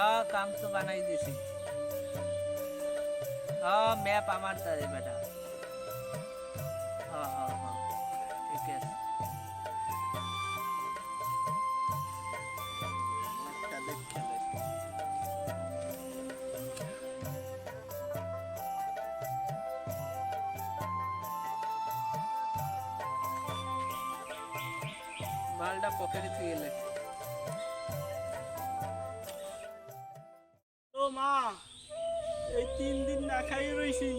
हाँ काम तो बनाई दी थी। हाँ मैप हमारे तारे बेटा। हाँ हाँ हाँ ठीक है। मालडा पॉकेट थी ये ले। ও মা এই 3 দিন না খাই রইছি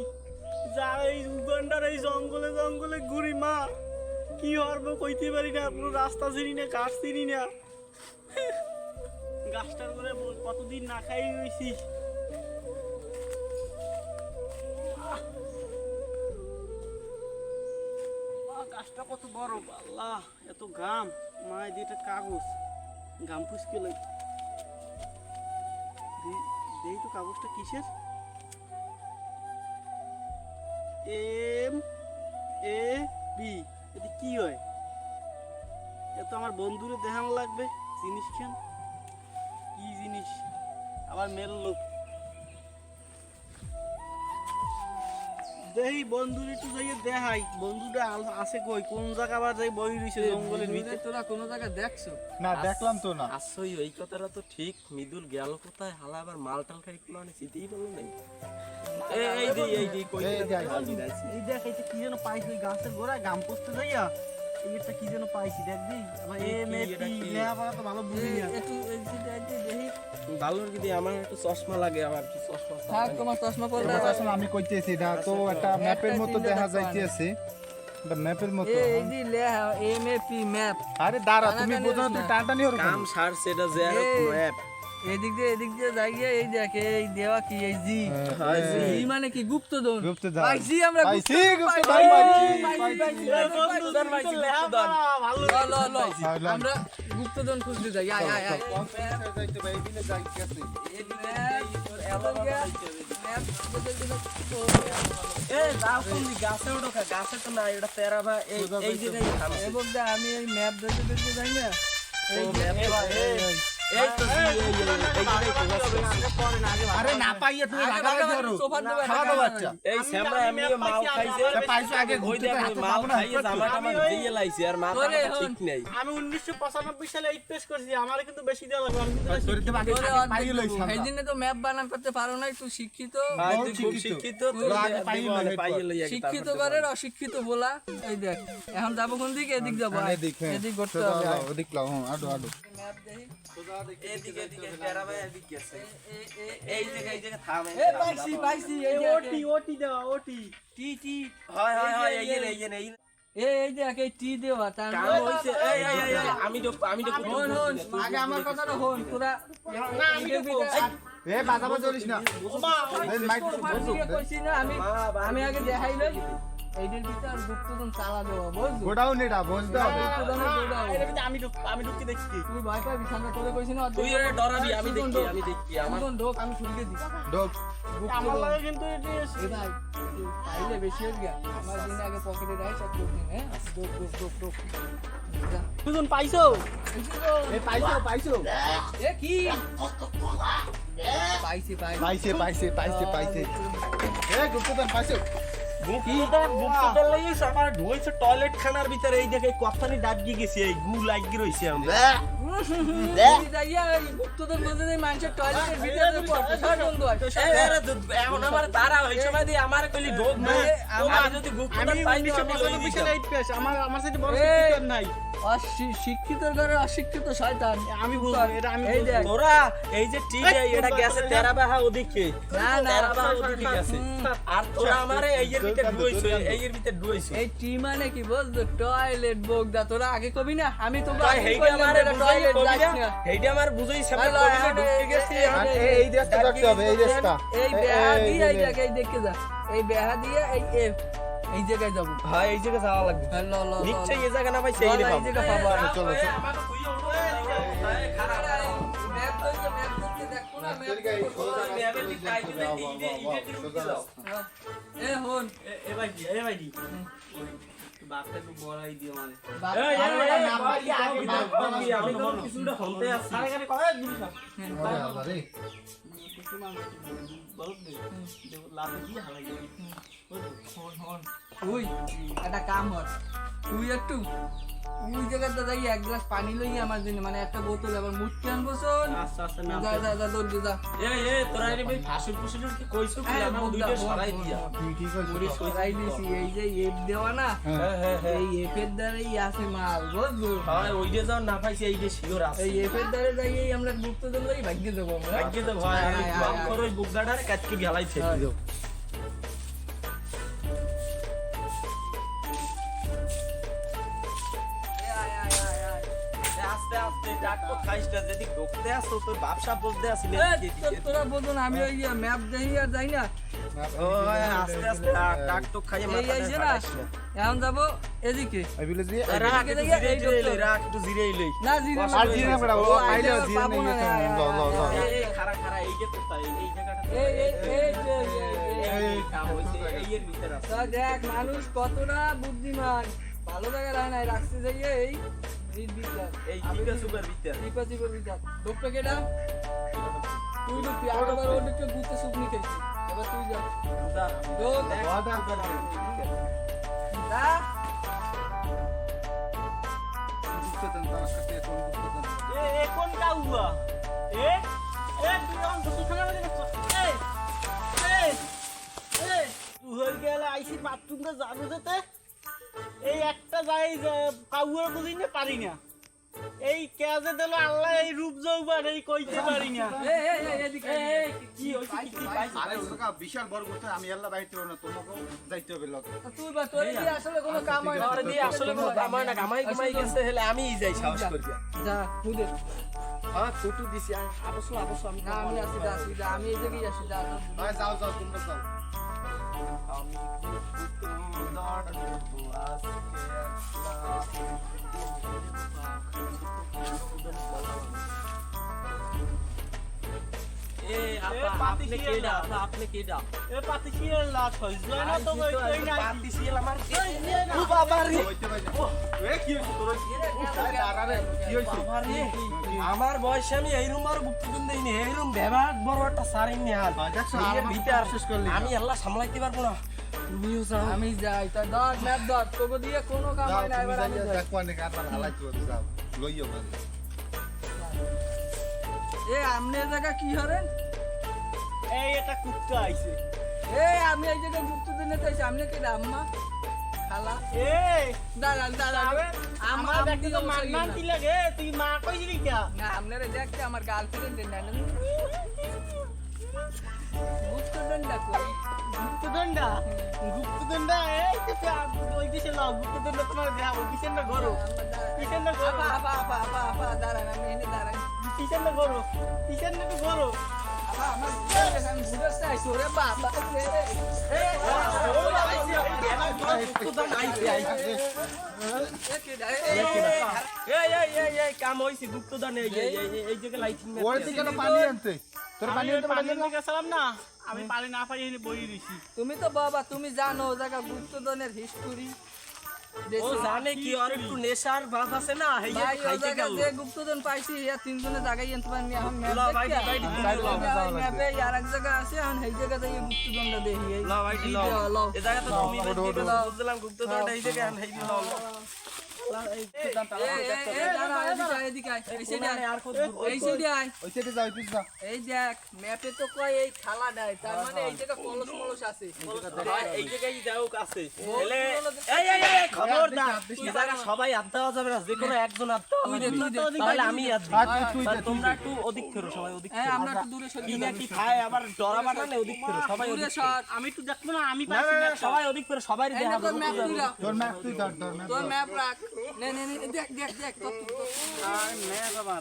যা এই উগান্ডার এই জঙ্গলে জঙ্গলে ঘুরি মা কি হরব কইতে পারি না পুরো রাস্তা চিনি না গাছ চিনি না গাছটার করে কতদিন না খাই রইছি গাছটা কত বড় আল্লাহ এত ঘাম মা এটা কাগজ ঘাম ফুসকে লাগে দেই তো কাগজটা কিসের এম এ বি এটা কি হয় এত আমার বন্ধুরে দেখানো লাগবে জিনিস খান কি জিনিস আবার মেল লোক দেই বন্ধুরে একটু যাইয়ে দেখাই বন্ধুটা আছে কই কোন জায়গা আবার যাই বই রইছে জঙ্গলের ভিতরে তোরা কোনো জায়গা দেখছো? না দেখলাম তো না। আসই ওই কথাটা তো ঠিক মিদুল গেল কোথায় হালা আবার মালটাল খাই মানে চিতেই বললো নাই এই দি কই এই দেখ, এই দেখ এই যে কি যেন পাইছি ওই গাছের গোড়ায় গাম পোস্তে যাইয়া এই একটা কি যেন পাইছি দেখ দি আবার এম এ পি লেখাপড়া তো ভালো বুঝি না একটু দেখি ভালোর কি আমার একটু চশমা লাগে আমার কি চশমা থাক তোমার চশমা পরে আসলে আমি কইতেছি না তো একটা ম্যাপের মতো দেখা যাইতেছে এটা ম্যাপের মতো এই দি লে এমএপি ম্যাপ আরে দাঁড়া তুমি বোঝো তুই টানটানি হর কাম সার সেটা জেরক্স ম্যাপ এদিক দিয়ে যাইয়ে এই দেখে এই দেওয়া কি এই জি জি মানে কি গুপ্তধন গুপ্তধন পাইছি আমরা পাইছি গুপ্তধন পাইছি আমরা গুপ্তধন খুঁজতে যাই আয় আয় আয় যাইতে ভাই দিনে যাই গেছে যাও কোন গাছে ওঠো গাছে তো না এটা তেরা ভাই এই জায়গায় থামছে এবং আমি এই ম্যাপ দেখতে যাই না এই এই তো আরে না পাইয়ে তুই লাগাবে ধরো খাওয়া দাও বাচ্চা এই স্যামরা এমনি মাল খাইছে পাইছো আগে ওই ঘুরতে দেখ হাতে মাল পাবো না খাইয়ে জামাটা আমার দিয়ে লাইছে আর মাথা ঠিক নেই আমি 1995 সালে 8 পেশ করছি আমার কিন্তু বেশি দেওয়া লাগবে আমি কিন্তু ধরতে বাকি পাইয়ে লইছ এই দিনে তো ম্যাপ বানান করতে পারো না তুই শিক্ষিত ভাই তুই খুব শিক্ষিত তুই আগে পাইয়ে লই শিক্ষিত করে অশিক্ষিত বলা এই দেখ এখন যাবো কোন দিকে এদিক যাবো এদিক করতে হবে ওদিক লাও হ্যাঁ আডো আডো ম্যাপ দেখি এদিকে তেরা ভাই এদিকে গেছে এই জায়গায় থামে পাইছি এই ওটি ওটি দেওয়া ওটি টি হয় এই দেখ এই টি দেওয়া তার কাম হইছে এই আমি তো হন আগে আমার কথাটা হন তোরা এ বাজাবা চলিস না এই মাইক কইছি না আমি আগে দেখাই লই এইটার ভিতরে আর গুপ্তধন চালা দেওয়া বুঝছো গোডাউন এটা বুঝতে হবে গুপ্তধনের গোডাউন। এর ভিতরে আমি ঢুকে দেখছি তুই ভয় পাবি সামনে তোরে কইছি না তুই এর ডরাবি আমি দেখি আমার গুপ্তধন ঢোক আমি শুনকে দিই ডোক আমার লাগে কিন্তু এটি এ ভাই তাইলে বেশি হয়ে গেল আমার দিন আগে পকেটে রাইস আর ঢোক দিন হ্যাঁ ঢোক দুজন পাইছো এ পাইছো এ কি পাইছি পাইছে এ গুপ্তধন পাইছো গুপ্তধন লইছ আমার ঢুইছে টয়লেট খানার ভিতরে এই দেখে কফানি ডাবগি গেছে এই গু লাগি রইছে আমরা যাইয়া গুপ্তধন বলতে দেই মানুষের টয়লেটের ভিতরে পড়তে সব বন্ধ হয় এখন আমার তারা ওই সময় দিয়ে আমার কইলি ঢোক না আমি যদি গুপ্তধন পাই তো আমি লই 1995 দিতাম সালে 8 পেশ আমার সাথে বড় শিক্ষিত নাই শিক্ষিত ঘরে অশিক্ষিত শয়তান আমি বুঝবো এটা আমি এই দেখ তোরা এই যে টি এটা গেছে তেরা বাহা ওদিকে না তেরা বাহা ওদিকে গেছে আর তোরা আমারে এই এর ভিতরে ডুইছ এই টি মানে কি বুঝছো টয়লেট বোগদা তোরা আগে কবি না আমি তো তাই হেইটা আমারে টয়লেট যাইস না হেইটা আমার বুঝাই সামনে কবিলে ঢুকে গেছি এই দেশটা দেখতে হবে এই দেশটা এই বেহা দিয়ে এই জায়গায় দেখে যা এই বেহা দিয়ে এই জায়গায় যাবো হ্যাঁ এই জায়গা যাওয়া লাগবে ল নিশ্চয়ই এই জায়গা না ভাই সেই এই পাবো জায়গা পাবো চলো ম্যাপ দেখতে দেখো না ম্যাপ এ হন এ ভাই বাপটা একটু বড়াই দিও মানে বাপ- এই, এই, আরে, এই, না, ভাই, বাকি কি আগে দাও, বাপ, কি আমি তো কিছুটা হন্তে আছি। আরে গানে কয় দিবি সব ওরে আল্লাহ রে। কিছু না বলদ দে লাতে দিয়ে হালাই দিবি হন, হন। তুই একটা কাম কর, তুই একটু ওই জায়গাতে যাই এক গ্লাস পানি লই আমার জন্য, মানে একটা বোতল আবার মুটকি আনবো শোন। আস্তে আস্তে নাম যা যা যা দৌড় যা। এই, এই, তোরা এর ভাই ফাঁসুর ফুসুর কি কইছো কি? এই, আমার বোক দুইটা দা, বোক, সরাই বোক, দিয়া। বোক। তুই কি মুড়ি কইছিস? সরাই দিছি, এই যে এপ দেওয়া না, হ্যাঁ, হ্যাঁ, হ্যাঁ। এই এপের দ্বারাই আছে মাল, বুঝলো? হ্যাঁ, ওই যে যাও না পাইছি, এই যে শিওর আছে। এই এপের দ্বারা যাই আমরা গুপ্তধন লই ভাগ্য দেবো আমরা। ভাগ্যে তো ভাই, আমি আয়, আয়, কম আয়। করে ওই বুকদাটারে কাটকে গেলাই ছেড়ে হ্যাঁ। দিও। আয়, আয়, আয়, আয়। এ, আস্তে আস্তে ডাক তো খাইস না, যদি ঢুকতে আসো তোর ব্যবসা বলতে আসিলে এই, তোরা বোঝো না, আমি ওই ম্যাপ দেখি আর যাই না, ও আস্তে আস্তে ডাক তো খাইয়ে এই মাথা আইছে না, এখন যাবো এদিকে। এই বিলে দিয়ে রাখ একটু দেখে জিরে এই টিরে ঢুকতো। লই, রাখ একটু জিরে লই। না জিরে আর জিরে বড়া ও আইলে আইলে জিরে পাবো নিয়ে না, গেছে। আয়, আয়, যাও যাও যাও। আয়, এই খারা খারা এই যে কোথায় এই জায়গাটা এই, এই, এই, এই, এই কাম হইছে এই এর ভিতর আছে। তা দেখ মানুষ কতটা বুদ্ধিমান, ভালো জায়গায় রায় নাই রাখছে যাইয়ে এই বিদ্যা এই দিকে সুপার ভিতর। দীপা জীবর বিদ্যা ডোকটা কেডা তুই ঢুকবি আগেবার ও ঢুকে গুতে শুকনি খেয়েছি, এবার তুই যা দা ঢোক দেখ ওয়াদা সুপার করে। ভিতর। যা। গুপ্তধন তো আমার কাছে এখন গুপ্তধন। এ কোন কাউয়া এ তুই অন দুটো খানা বাজে এ তুই হই গেলে আইসি বাথরুমে যাবো যেতে এই একটা যাই কাউয়া বুঝি না পারি না এই কেজে দিল আল্লাহ এই রূপ যৌবন এই কইতে পারি না এদিকে কি হইছে কি পাইছি আরে ওটা বিশাল বড় কথা, আমি আল্লাহ বাইতে না, তোমাকেও যাইতে হবে লগে। তুই বা তোর কি আসলে কোনো কাম হয় না আমার দিয়ে আসলে কোনো কামাই না, কামাই কামাই গেছে হেলে আমিই যাই সাহস করিয়া। যা হুদে হ্যাঁ টুটু দিছি আবশ্য আমি না আমি আসি যা আসি যা আমি এই জায়গায় আসি যা যা। ভাই যাও যাও তোমরা যাও। আমি দাঁড় দেবো আজকে এ আপা আপনি কেডা আপা আপনি কেডা এ পাতি কি লাট হই যায় না তো ওই কই না পাতি সিএল আমার ও বাবা রে হইতে ভাই এ কি হইছে তোর? আরে কি হইছে? বাবারে, আমার বয়সে আমি এইরকম আর গুপ্তধন দেইনি, এইরকম ব্যবহার বড় একটা সারিন নিহাল দেখছো এই আমার ভিতর শেষ করলি। আমি আল্লাহ সামলাইতে পারবো না, তুমিও যাও। আমি যাই তা ধর ম্যাপ ধর তোকে দিয়ে কোনো কাম যাও হয় না তুমি এবার আমি যাইয়া যাই। দেখো নে কারবার হালাইতে হবে, যাও লইও ভাই। এ আমনে জায়গা কি হরেন এই এটা কুত্তা আইছে এ আমি এই জায়গায় গুপ্ত দিনে তাই সামনে কে আম্মা খালা এই দাঁড়ান দাঁড়ান আমার দেখতে তো মান কি লাগে তুই মা কইছিলি কি না আপনারা দেখতে আমার গার্লফ্রেন্ড না গুপ্তদন্ডা কই গুপ্তদন্ডা এই তো ওই দিছে লাও গুপ্তদন্ডা তোমার দেয়া ওই পিছন না গরো পিছন না গরো আপা আপা আপা আপা আপা দাঁড়ান আমি এনে দাঁড়ান পিছন না গরো পিছন না তো গরো আপা আমার আমি বুঝতে আইছি ওরে বাবা এই কাম হইছে গুপ্তধন এই জায়গায় লাইটিং ওর দিকে না পানি আনতে, তোর পানি আনতে পারলি না? গেছিলাম না আমি পানি না পাই এনে বই রইছি তুমি তো বাবা তুমি জানো ও জায়গা গুপ্তদনের হিস্টোরি ও জানে কি আর একটু নেশার ভাব আছে না এই ভাই ও খাইতে জায়গা গেল যে গুপ্তধন পাইছি ইয়া তিনজনে জায়গায় আনতে পারিনি এখন ম্যাপ লাও ভাই, দেখতে ভাই, ম্যাপে আর এক জায়গা আছে এখন এই জায়গা থেকে গুপ্তদনটা দেখি এই লাও ভাই এই লাও যে, লাও। এই জায়গা তো তুমি ওঠো, ওঠো, বুঝলাম গুপ্তধন এই জায়গায় আন এই লাও দাঁড়া, এদিকে আয়, এদিকে আয়, এই side এ আয়, এই side এ আয়। ওই সাইডে যাও, ওই সাইডে যাও। এই দেখ ম্যাপে তো কয় এই খালা দেয় তার মানে এই জায়গা কলস মলস আছে এই জায়গায় যাও কাছে এই খবরদার এই জায়গা সবাই আড্ডা দেওয়া যাবে না যে কোনো একজন আড্ডা তাহলে আমি আড্ডা তুই দে, তোমরা একটু ওদিক ফেরো সবাই ওদিক হ্যাঁ ফেরো আমরা একটু দূরে সরে কি না যাই। কি খায় আবার ডরা বানানে ওদিক ফেরো সবাই দূরে ওদিক ফেরো। সর আমি একটু দেখবো না আমি না না, না, সবাই ওদিক ফেরো সবাই এই দেখা না তোর ম্যাপ তুই রাখ তোর ম্যাপ তুই ধর, তোর ম্যাপ তোর ধর। ম্যাপ রাখ নে নে নে দেখ দেখ দেখ তোর আর মে বাবা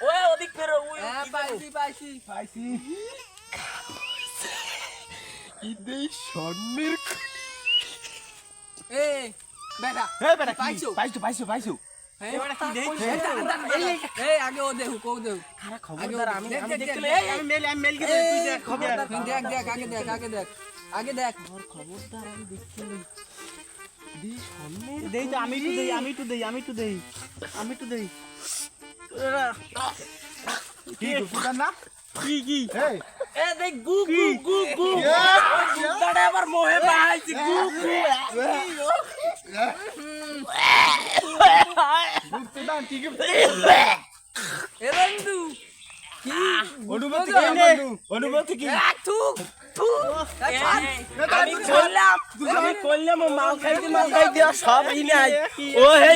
ওই ওদিক ফেরো ওই হ্যাঁ পাইছি পাইছি পাইছি। ইদেই স্বর্ণের এই বেটা এই বেটা, কি? পাইছো? পাইছো, পাইছো, পাইছো। এবারে কি দেখছিস এই আগে ও দেখু কও দেখু খারাপ খবরদার আমি দেখ, আমি দেখ, দেখতে দেখ, আমি মেল কে তুই দেখ খবর দেখ দেখ আগে দেখ আগে দেখ আগে দেখ খবরদার আমি দেখতে দেই তো, আমি একটু দেই এরা, কি গুপ্তদান না কি এই এ দেখ গু গু গু গু গুদাটা আবার মোহে বাহাইছে গু গু গুপ্তদান কি এ বন্ধু কি অনুমতি বুঝছো? কি বন্ধু অনুমতি কি থু থু আমি করলাম ও মাল খাইতে সব ই নাই ও হে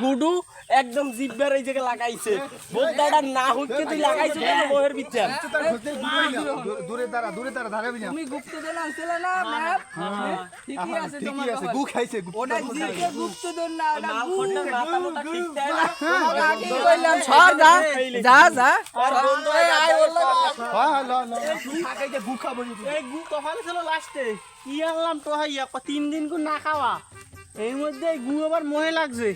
গুডু একদম জিব্বার এই জায়গা লাগাইছে বোদাটা না হুইকে তুই লাগাইছে কেন মোহের ভিতর তার হতে দূরে দাঁড়া ধারে বিনা তুমি গুপ্তধন আনছিলে না ম্যাপ ঠিকই আছে তোমার ঠিকই আছে গু খাইছে ওটা গুপ্তদান জিকে গুপ্তধন না ওটা মাল গু খোটা মাথা মাথা ঠিক তাই না ওটা কি কইলাম সর যা আর বন্ধু আয় বললো হ্যাঁ ল ল খাইতে গু খাবো নি এই গু কখন ছিল লাস্টে কি আনলাম তো হাইয়া 3 দিন কো না খাওয়া এর মধ্যে এই গু আবার মোহে লাগছে